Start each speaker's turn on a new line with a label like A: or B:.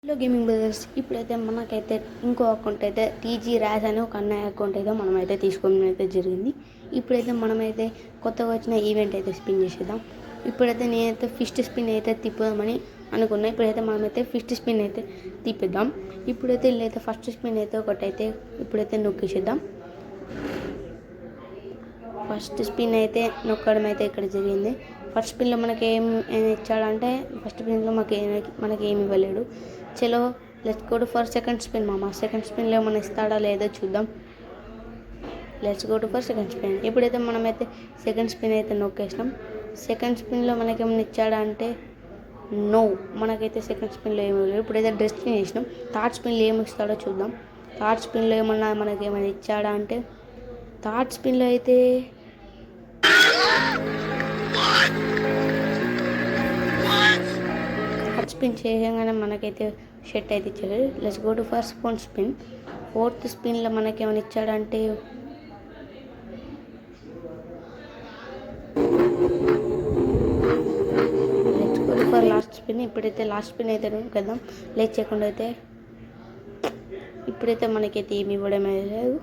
A: Hello gaming brothers, ఇప్పుడైతే మనకైతే ఇంకో అకౌంట్ అయితే టీజీ ర్యాష్ అనే ఒక అన్నయ్య అకౌంట్ అయితే మనమైతే తీసుకోవడం అయితే జరిగింది. ఇప్పుడైతే మనమైతే కొత్తగా వచ్చిన ఈవెంట్ అయితే స్పిన్ చేసేద్దాం. ఇప్పుడైతే నేనైతే ఫిస్ట్ స్పిన్ అయితే తిప్పుదామని అనుకున్నా. ఇప్పుడైతే మనమైతే ఫిస్ట్ స్పిన్ అయితే తిప్పిద్దాం. ఇప్పుడైతే వీళ్ళైతే ఫస్ట్ స్పిన్ అయితే ఒకటైతే ఇప్పుడైతే నొక్కేసేద్దాం. ఫస్ట్ స్పిన్ అయితే నొక్కడం అయితే ఇక్కడ జరిగింది. ఫస్ట్ స్పిన్లో మనకి ఏం ఇచ్చాడంటే ఫస్ట్ స్పిన్లో మనకి ఏమి ఇవ్వలేడు. చలో let's go to for second spin మామ. సెకండ్ స్పిన్లో ఏమైనా ఇస్తాడా లేదో చూద్దాం. Let's go to for second spin. ఇప్పుడైతే మనమైతే సెకండ్ స్పిన్ అయితే నొక్కేసినాం. సెకండ్ స్పిన్లో మనకి ఏమైనా ఇచ్చాడా అంటే నో, మనకైతే సెకండ్ స్పిన్లో ఏమి ఇవ్వలేదు. ఇప్పుడైతే డెస్టినీ చేసినాం. థర్డ్ స్పిన్లో ఏమి ఇస్తాడో చూద్దాం. థర్డ్ స్పిన్లో మనకి ఏమైనా ఇచ్చాడా అంటే థర్డ్ స్పిన్లో అయితే థర్డ్ స్పిన్ చేయగానే మనకైతే షెట్ అయితే ఇచ్చాడు. Let's go to first fourth spin. Fourth స్పిన్లో మనకి ఏమైనా ఇచ్చాడంటే let's go to for last spin. ఇప్పుడైతే లాస్ట్ స్పిన్ అయితే కదాం లేట్ చేయకుండా అయితే ఇప్పుడైతే మనకైతే ఏమి ఇవ్వడం లేదు.